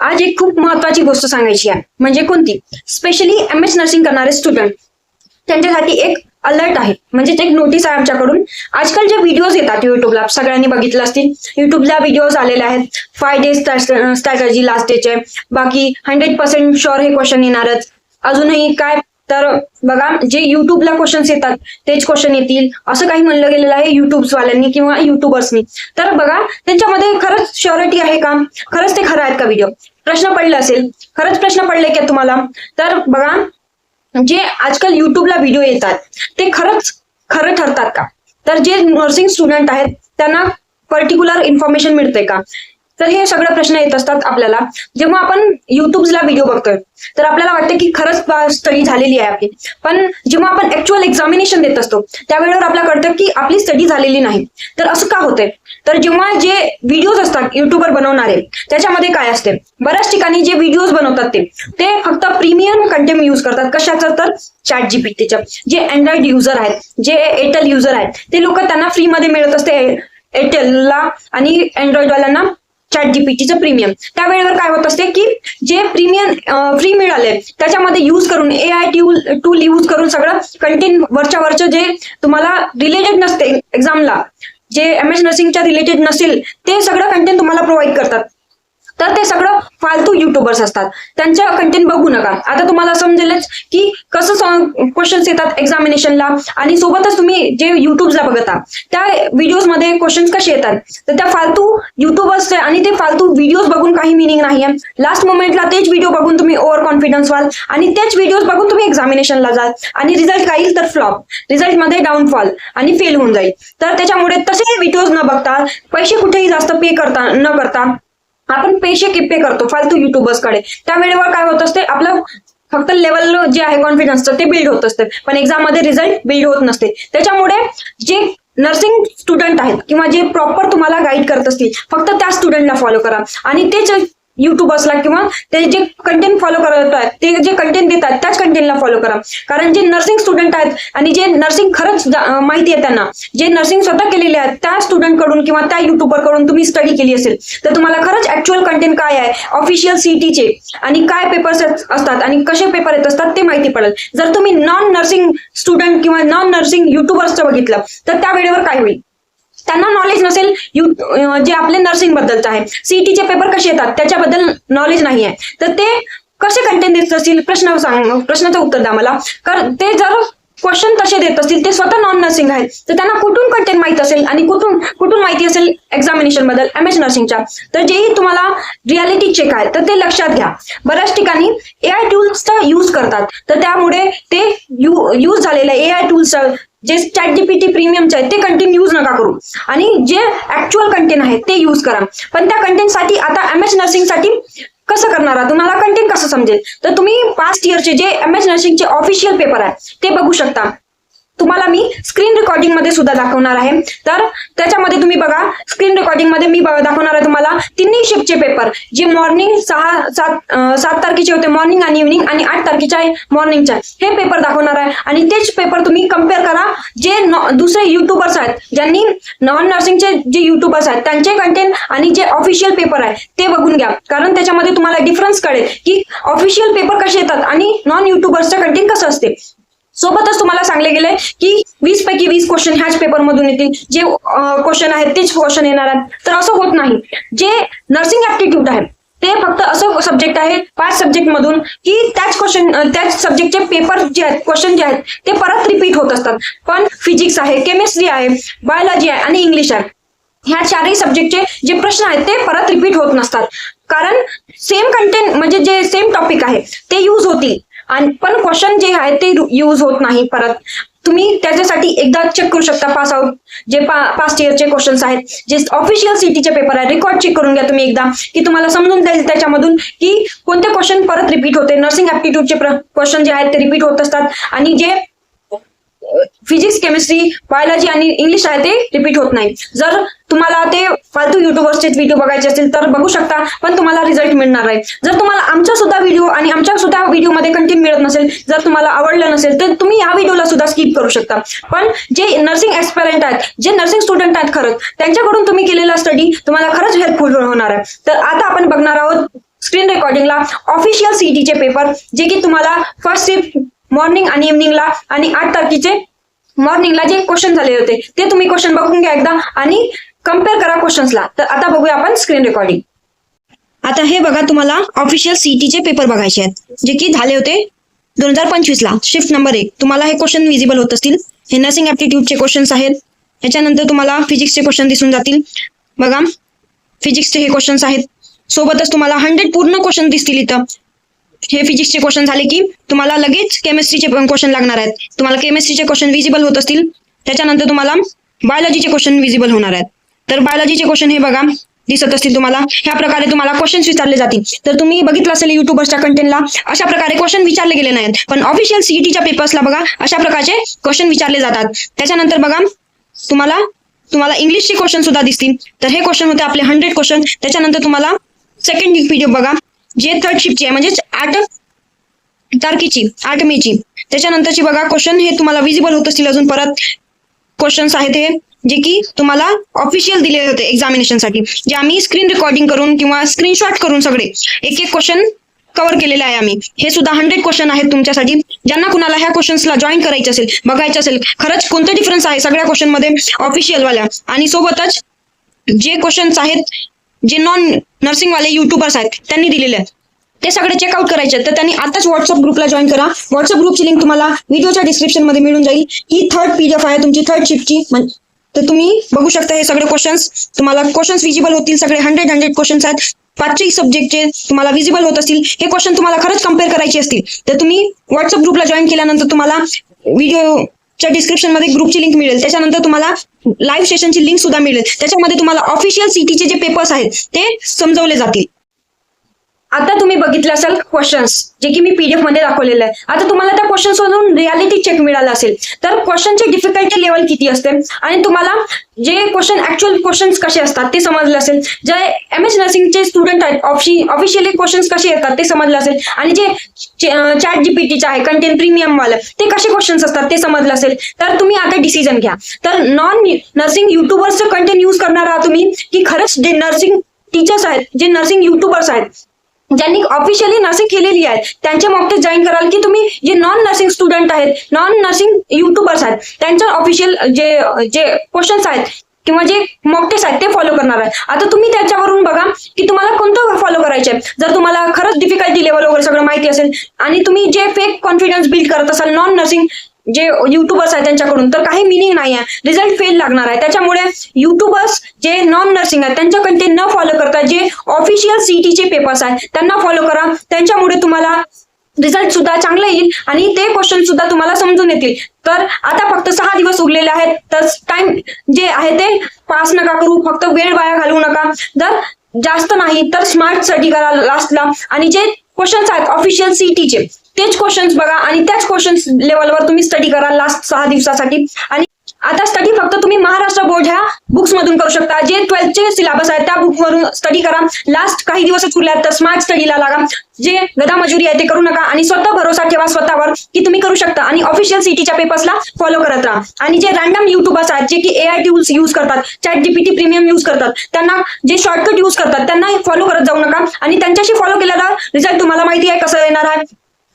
आज एक खूप महत्वाची गोष्ट सांगायची आहे, म्हणजे कोणती? स्पेशली एमएस नर्सिंग करणारे स्टुडंट त्यांच्यासाठी एक अलर्ट आहे, म्हणजे एक नोटीस आहे आमच्याकडून. आजकाल जे व्हिडिओज येतात युट्यूबला, सगळ्यांनी बघितलं असतील, युट्यूबला व्हिडिओज आलेले आहेत. 5 days स्ट्रॅटर्जी लास्ट डेचे, बाकी 100% शुअर हे क्वेश्चन येणारच. अजूनही काय तर बघा, जे युट्यूबला क्वेश्चन्स येतात तेच क्वेश्चन येतील, असं काही म्हणलं गेलेलं आहे युट्यूबवाल्यांनी किंवा युट्यूबर्सनी. तर बघा, त्यांच्यामध्ये खरंच श्युरिटी आहे का? खरंच ते खरं आहेत का व्हिडिओ? प्रश्न पडला असेल, खरंच प्रश्न पडले का तुम्हाला? तर बघा, जे आजकाल युट्यूबला व्हिडिओ येतात ते खरंच खरं ठरतात का? तर जे नर्सिंग स्टुडंट आहेत त्यांना पर्टिक्युलर इन्फॉर्मेशन मिळते का? तर हे सगळे प्रश्न येत असतात आपल्याला जेव्हा आपण युट्यूबला व्हिडिओ बघतोय. तर आपल्याला वाटतं की खरंच स्टडी झालेली आहे आपली, पण जेव्हा आपण ऍक्च्युअल एक्झामिनेशन देत असतो त्यावेळेवर आपल्याला कळतं की आपली स्टडी झालेली नाही. तर असं का होतंय? तर जेव्हा जे व्हिडिओज असतात युट्यूबर बनवणारे, त्याच्यामध्ये काय असते, बऱ्याच ठिकाणी जे व्हिडिओज बनवतात ते फक्त प्रीमियम कंटेंट युज करतात. कशाचं? तर ChatGPTचं. जे अँड्रॉइड युजर आहेत, जे एअरटेल युजर आहेत, ते लोक त्यांना फ्रीमध्ये मिळत असते एअरटेलला आणि अँड्रॉइडवाल्यांना ChatGPTचं प्रीमियम. त्यावेळेवर काय होत असते की जे प्रीमियम फ्री मिळाले त्याच्यामध्ये युज करून AI टूल युज करून सगळं कंटेंट वरच्या जे तुम्हाला रिलेटेड नसते एक्झामला, जे एमएस नर्सिंगच्या रिलेटेड नसेल ते सगळं कंटेंट तुम्हाला प्रोव्हाइड करतात. तर ते सगळं फालतू युट्यूबर्स असतात, त्यांच्या कंटेंट बघू नका. आता तुम्हाला समजेलच की कसं क्वेश्चन्स येतात एक्झामिनेशनला, आणि सोबतच तुम्ही जे युट्यूबला बघता त्या व्हिडिओजमध्ये क्वेश्चन्स कसे येतात. तर त्या फालतू युट्यूबर्स आणि ते फालतू व्हिडिओज बघून काही मिनिंग नाहीये. लास्ट मोमेंटला तेच व्हिडिओ बघून तुम्ही ओव्हर कॉन्फिडन्स व्हाल आणि तेच व्हिडिओज बघून तुम्ही एक्झामिनेशनला जाल आणि रिझल्ट काय येईल तर फ्लॉप, रिझल्टमध्ये डाऊनफॉल आणि फेल होऊन जाईल. तर त्याच्यामुळे तसे व्हिडिओज न बघता, पैसे कुठेही जास्त पे न करता आपण पैसे पे करतो फालतू युट्यूबर्सकडे. त्यावेळेवर काय होत असते, आपलं फक्त लेवल जे आहे कॉन्फिडन्सचं ते बिल्ड होत असते, पण एक्झाम मध्ये रिझल्ट बिल्ड होत नसते. त्याच्यामुळे जे नर्सिंग स्टुडंट आहेत किंवा जे प्रॉपर तुम्हाला गाईड करत असतील, फक्त त्या स्टुडंटला फॉलो करा आणि तेच युट्यूबर्सला किंवा ते जे कंटेंट फॉलो करत आहेत, ते जे कंटेंट देतात त्याच कंटेंटला फॉलो करा. कारण जे नर्सिंग स्टुडंट आहेत आणि जे नर्सिंग खरंच माहिती आहे त्यांना, जे नर्सिंग स्वतः केलेले आहेत, त्या स्टुडंट कडून किंवा त्या युट्यूबर कडून तुम्ही स्टडी केली असेल तर तुम्हाला खरंच ऍक्च्युअल कंटेंट काय आहे, ऑफिशियल CETचे आणि काय पेपर्स असतात आणि कसे पेपर येत असतात ते माहिती पडेल. जर तुम्ही नॉन नर्सिंग स्टुडंट किंवा नॉन नर्सिंग युट्यूबर्सचं बघितलं तर त्या वेळेवर काय होईल, त्यांना नॉलेज नसेल जे आपले नर्सिंग बद्दलचं आहे, CETचे पेपर कसे येतात त्याच्याबद्दल नॉलेज नाही आहे, तर ते कसे कंटेंट देत असतील? प्रश्नाचं उत्तर द्या मला. कारण ते जर क्वेश्चन तसे देत असतील, ते स्वतः नॉन नर्सिंग आहेत, तर त्यांना कुठून कंटेंट माहित असेल आणि कुठून माहिती असेल एक्झामिनेशन बद्दल एमएस नर्सिंगच्या? तर जेही तुम्हाला रियालिटी चेक आहे तर ते लक्षात घ्या. बऱ्याच ठिकाणी AI टूल्सचा यूज करतात, तर त्यामुळे ते यूज झालेलं AI टूल्सचा जे ChatGPT प्रीमियमचे आहे ते कंटेंट यूज नका करू आणि जे ऍक्च्युअल कंटेंट आहे ते यूज करा. पण त्या कंटेंटसाठी आता एमएस नर्सिंगसाठी कसं करणार आहात? तुम्हाला कंटेंट कसं समजेल? तर तुम्ही पास्ट इयरचे जे एमएस नर्सिंगचे ऑफिशियल पेपर आहे ते बघू शकता. तुम्हाला मी स्क्रीन रेकॉर्डिंग मध्ये सुद्धा दाखवणार आहे. तर त्याच्यामध्ये तुम्ही बघा, स्क्रीन रेकॉर्डिंग मध्ये मी दाखवणार आहे तुम्हाला तिन्ही शिफ्टचे पेपर, जे मॉर्निंग 7 तारखेचे होते मॉर्निंग आणि इव्हनिंग, आणि 8 तारखेच्या मॉर्निंगच्या हे पेपर दाखवणार आहे. आणि तेच पेपर तुम्ही कम्पेअर करा जे दुसरे युट्यूबर्स आहेत, ज्यांनी नॉन नर्सिंगचे जे युट्यूबर्स आहेत त्यांचे कंटेंट आणि जे ऑफिशियल पेपर आहे ते बघून घ्या. कारण त्याच्यामध्ये तुम्हाला डिफरन्स कळेल की ऑफिशियल पेपर कसे येतात आणि नॉन युट्यूबर्सचं कंटेंट कसं असते. सोबतच तुम्हाला सांगले गेले की 20 पैकी 20 क्वेश्चन ह्याच पेपर मधून येतील, जे क्वेश्चन आहेत तेच क्वेश्चन येणार आहेत. तर असं होत नाही. जे नर्सिंग ऍप्टिट्यूड आहे ते फक्त असं सब्जेक्ट आहे 5 सब्जेक्ट मधून की त्याच सब्जेक्टचे पेपर जे आहेत, क्वेश्चन जे आहेत ते परत रिपीट होत असतात. पण फिजिक्स आहे, केमिस्ट्री आहे, बायोलॉजी आहे आणि इंग्लिश आहे, ह्या 4ही सब्जेक्टचे जे प्रश्न आहेत ते परत रिपीट होत नसतात. कारण सेम कंटेंट म्हणजे जे सेम टॉपिक आहे ते यूज होतील, आणि पण क्वेश्चन जे आहे ते यूज होत नाही परत. तुम्ही त्याच्यासाठी एकदा चेक करू शकता पास आउट जे पास्ट इयरचे क्वेश्चन्स आहेत, जे ऑफिशियल CETचे पेपर आहे, रेकॉर्ड चेक करून घ्या तुम्ही एकदा, की तुम्हाला समजून जाईल त्याच्यामधून की कोणते क्वेश्चन परत रिपीट होते. नर्सिंग ऍप्टिट्यूडचे क्वेश्चन जे आहेत ते रिपीट होत असतात आणि जे फिजिक्स, केमिस्ट्री, बायोलॉजी आणि इंग्लिश आहे ते रिपीट होत नाही. जर तुम्हाला ते फालतू युट्यूबर्सचे व्हिडिओ बघायचे असतील तर बघू शकता, पण तुम्हाला रिझल्ट मिळणार आहे. जर तुम्हाला आमचा सुद्धा व्हिडिओ आणि आमच्या सुद्धा व्हिडिओमध्ये कंटेंट मिळत नसेल, जर तुम्हाला आवडलं नसेल तर तुम्ही या व्हिडिओला सुद्धा स्किप करू शकता. पण जे नर्सिंग एक्सपेरियंट आहेत, जे नर्सिंग स्टुडंट आहेत खरंच, त्यांच्याकडून तुम्ही केलेला स्टडी तुम्हाला खरंच हेल्पफुल होणार आहे. तर आता आपण बघणार आहोत स्क्रीन रेकॉर्डिंगला ऑफिशियल सीईटीचे पेपर जे की तुम्हाला फर्स्ट शिफ्ट मॉर्निंग आणि इव्हनिंगला आणि 8 तारखेचे मॉर्निंगला जे क्वेश्चन झाले होते ते तुम्ही क्वेश्चन बघून घ्या एकदा आणि कम्पेअर करा क्वेश्चन्सला. तर आता बघूया आपण स्क्रीन रेकॉर्डिंग. आता हे बघा, तुम्हाला ऑफिशियल सीईटीचे पेपर बघायचे आहेत जे की झाले होते 2025ला. शिफ्ट नंबर 1 तुम्हाला हे क्वेश्चन विजिबल होत असतील. हे नर्सिंग ऍप्टिट्यूडचे क्वेश्चन्स आहेत. याच्यानंतर तुम्हाला फिजिक्सचे क्वेश्चन दिसून जातील. बघा, फिजिक्सचे हे क्वेश्चन्स आहेत. सोबतच तुम्हाला 100 पूर्ण क्वेश्चन दिसतील इथं. हे फिजिक्सचे क्वेश्चन झाले की तुम्हाला लगेच केमिस्ट्रीचे क्वेश्चन लागणार आहेत. तुम्हाला केमिस्ट्रीचे क्वेश्चन विजिबल होत असतील. त्याच्यानंतर तुम्हाला बायोलॉजीचे क्वेश्चन विजिबल होणार आहेत. तर बायोलॉजीचे क्वेश्चन हे बघा दिसत असतील तुम्हाला. ह्या प्रकारे तुम्हाला क्वेश्चन्स विचारले जातील. तर तुम्ही बघितलं असेल युट्यूबर्सच्या कंटेंटला अशा प्रकारे क्वेश्चन विचारले गेले नाहीत, पण ऑफिशियल सीईटीच्या पेपर्सला बघा अशा प्रकारचे क्वेश्चन विचारले जातात. त्याच्यानंतर बघा तुम्हाला इंग्लिशचे क्वेश्चन सुद्धा दिसतील. तर हे क्वेश्चन होते आपले 100 क्वेश्चन. त्याच्यानंतर तुम्हाला सेकंड पीडीएफ बघा जे थर्ड शिफ्टची आहे, म्हणजेच 8 तारखेची 8 मेची. त्याच्यानंतरची बघा क्वेश्चन हे तुम्हाला विजिबल होत असतील. अजून परत क्वेश्चन्स आहेत हे जे की तुम्हाला ऑफिशियल दिले होते एक्झामिनेशनसाठी, जे आम्ही स्क्रीन रेकॉर्डिंग करून किंवा स्क्रीनशॉट करून सगळे एक क्वेश्चन कव्हर केलेले आहे आम्ही. हे सुद्धा 100 क्वेश्चन आहेत तुमच्यासाठी. ज्यांना कुणाला ह्या क्वेश्चन्सला जॉईन करायचे असेल, बघायचं असेल खरंच कोणतं डिफरन्स आहे सगळ्या क्वेश्चनमध्ये ऑफिशियलवाल्या आणि सोबतच जे क्वेश्चन्स आहेत जे नॉन नर्सिंगवाले युट्यूबर्स आहेत त्यांनी दिलेले आहेत ते सगळे चेकआउट करायचे. तर त्यांनी आताच व्हॉट्सअप ग्रुपला जॉईन करा. व्हॉट्सअप ग्रुपची लिंक तुम्हाला व्हिडिओच्या डिस्क्रिप्शन मध्ये मिळून जाईल. ही थर्ड पीडीएफ आहे तुमची थर्ड शिफ्टची. तर तुम्ही बघू शकता हे सगळे क्वेश्चन्स तुम्हाला विजिबल होतील. सगळे 100 क्वेश्चन्स आहेत. 5 सब्जेक्टचे तुम्हाला विजिबल होत असतील. हे क्वेश्चन तुम्हाला खरंच कम्पेअर करायचे असतील तर तुम्ही व्हॉट्सअप ग्रुपला जॉईन केल्यानंतर तुम्हाला व्हिडिओच्या डिस्क्रिप्शन मध्ये ग्रुपची लिंक मिळेल. त्याच्यानंतर तुम्हाला लाईव्ह सेशनची लिंक सुद्धा मिळेल. त्याच्यामध्ये तुम्हाला ऑफिशियल सीईटीचे जे पेपर्स आहेत ते समजवले जातील. आता तुम्ही बघितलं असेल क्वेश्चन्स जे की मी पीडीएफ मध्ये दाखवलेलं आहे. आता तुम्हाला त्या क्वेश्चन्स मधून रियालिटी चेक मिळाला असेल तर क्वेश्चनचे डिफिकल्टी लेवल किती असते आणि तुम्हाला जे ऍक्च्युअल क्वेश्चन्स कसे असतात ते समजलं असेल. जे एमएस नर्सिंगचे स्टुडंट आहेत ऑफिशियली क्वेश्चन्स कसे येतात ते समजलं असेल आणि जे चॅट जीपीटीचे आहे कंटेंट प्रीमियम वाले ते कसे क्वेश्चन्स असतात ते समजलं असेल. तर तुम्ही आता डिसिजन घ्या. तर नॉन नर्सिंग युट्यूबर्सचं कंटेंट यूज करणार आहात तुम्ही की खरंच जे नर्सिंग टीचर्स आहेत, जे नर्सिंग युट्यूबर्स आहेत, ज्यांनी ऑफिशियली नर्सिंग केलेली आहे त्यांचे मॉक टेस्ट जॉईन कराल की तुम्ही जे नॉन नर्सिंग स्टुडंट आहेत, नॉन नर्सिंग युट्यूबर्स आहेत त्यांच्या ऑफिशियल जे क्वेश्चन्स आहेत किंवा जे मॉक टेस्ट आहेत ते फॉलो करणार आहे. आता तुम्ही त्याच्यावरून बघा की तुम्हाला कोणतं फॉलो करायचे. जर तुम्हाला खरंच डिफिकल्टी लेवल वगैरे सगळं माहिती असेल आणि तुम्ही जे फेक कॉन्फिडन्स बिल्ड करत असाल नॉन नर्सिंग जे युट्यूबर्स आहेत त्यांच्याकडून तर काही मिनिंग नाही आहे. रिझल्ट फेल लागणार आहे. त्याच्यामुळे युट्यूबर्स जे नॉन नर्सिंग आहेत त्यांच्या कंटेंट न फॉलो करता जे ऑफिशियल सीईटीचे पेपर्स आहेत त्यांना फॉलो करा. त्यांच्यामुळे तुम्हाला रिझल्ट सुद्धा चांगला येईल आणि ते क्वेश्चन सुद्धा तुम्हाला समजून येतील. तर आता फक्त 6 दिवस उरलेले आहेत. तर टाइम जे आहे ते पास नका करू, फक्त वेळ वाया घालवू नका. जर जास्त नाही तर स्मार्ट स्टडी करा लास्टला आणि जे क्वेश्चन्स आहेत ऑफिशियल सीईटीचे तेच क्वेश्चन्स बघा आणि त्याच क्वेश्चन्स लेवलवर तुम्ही स्टडी करा लास्ट 6 दिवसासाठी. आणि आता स्टडी फक्त तुम्ही महाराष्ट्र बोर्ड ह्या बुक्स मधून करू शकता. जे 12th सिलेबस आहे त्या बुक मधून स्टडी करा. लास्ट काही दिवसच उरल्यात तर स्मार्ट स्टडीला लागा. जे गदा मजुरी आहे ते करू नका आणि स्वतः भरोसा ठेवा स्वतःवर की तुम्ही करू शकता आणि ऑफिशियल सीईटीच्या पेपर्सला फॉलो करत राहा. आणि जे रॅन्डम युट्यूबर्स आहेत जे की एआय टूल्स यूज करतात, चॅट जीपीटी प्रीमियम यूज करतात, त्यांना जे शॉर्टकट यूज करतात त्यांना फॉलो करत जाऊ नका आणि त्यांच्याशी फॉलो केलेला रिझल्ट तुम्हाला माहिती आहे कसं येणार आहे.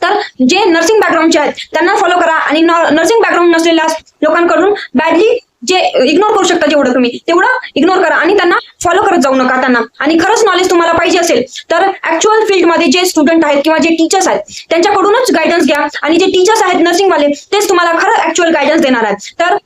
तर जे नर्सिंग बॅकग्राऊंडचे आहेत त्यांना फॉलो करा आणि नर्सिंग बॅकग्राऊंड नसलेल्या लोकांकडून बॅडली जे इग्नोर करू शकता जेवढं तुम्ही तेवढं इग्नोर करा आणि त्यांना फॉलो करत जाऊ नका त्यांना. आणि खरंच नॉलेज तुम्हाला पाहिजे असेल तर ऍक्च्युअल फील्डमध्ये जे स्टुडंट आहेत किंवा जे टीचर्स आहेत त्यांच्याकडूनच गायडन्स घ्या आणि जे टीचर्स आहेत नर्सिंगवाले तेच तुम्हाला खरं ऍक्च्युअल गायडन्स देणार आहेत. तर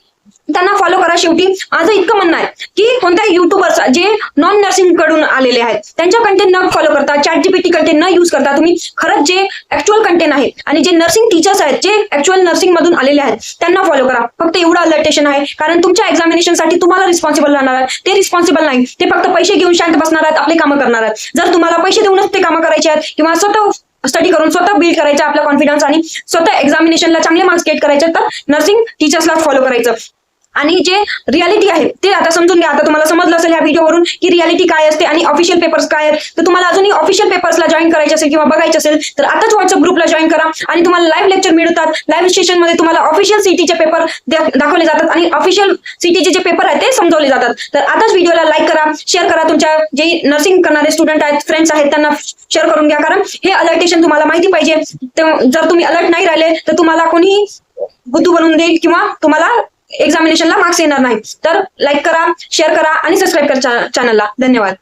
त्यांना फॉलो करा. शेवटी माझं इतकं म्हणणं आहे की कोणत्या युट्यूबर्स जे नॉन नर्सिंग कडून आलेले आहेत त्यांच्या कंटेंट न फॉलो करता, चॅट जीपीटी कंटेंट न यूज करता तुम्ही खरंच जे ऍक्च्युअल कंटेंट आहे आणि जे नर्सिंग टीचर्स आहेत जे ऍक्च्युअल नर्सिंग मधून आलेले आहेत त्यांना फॉलो करा. फक्त एवढं अलर्टेशन आहे कारण तुमच्या एक्झामिनेशनसाठी तुम्हाला रिस्पॉन्सिबल राहणार आहे. ते रिस्पॉन्सिबल नाही, ते फक्त पैसे घेऊन शांत बसणार आहेत, आपले कामं करणार आहेत. जर तुम्हाला पैसे देऊनच ते कामं करायचे आहेत किंवा स्वतः स्टडी करून स्वतः बिल्ड करायचं आपला कॉन्फिडन्स आणि स्वतः एक्झामिनेशनला चांगले मार्क्स गेट करायचे तर नर्सिंग टीचर्सला फॉलो करायचं. आणि जे रियालिटी आहे ते आता समजून घ्या. आता तुम्हाला समजलं असेल या व्हिडिओवरून की रियालिटी काय असते आणि ऑफिशियल पेपर्स काय आहेत. तर तुम्हाला अजूनही ऑफिशियल पेपर्सला जॉईन करायचे असेल किंवा बघायचे असेल तर आताच व्हॉट्सअप ग्रुपला जॉईन करा आणि तुम्हाला लाईव्ह लेक्चर मिळतात. लाईव्ह सेशनमध्ये तुम्हाला ऑफिशियल सीईटीचे पेपर दाखवले जातात आणि ऑफिशियल सीईटीचे जे पेपर आहेत ते समजवले जातात. तर आताच व्हिडिओला लाईक करा, शेअर करा, तुमच्या जे नर्सिंग करणारे स्टुडंट आहेत, फ्रेंड्स आहेत त्यांना शेअर करून घ्या. कारण हे अलर्टेशन तुम्हाला माहिती पाहिजे. जर तुम्ही अलर्ट नाही राहिले तर तुम्हाला कोणी बुद्धू बनवून देईल किंवा तुम्हाला एक्झामिनेशनला मार्क्स येणार नाही. तर लाईक करा, शेअर करा आणि सबस्क्राईब करा चॅनलला. धन्यवाद.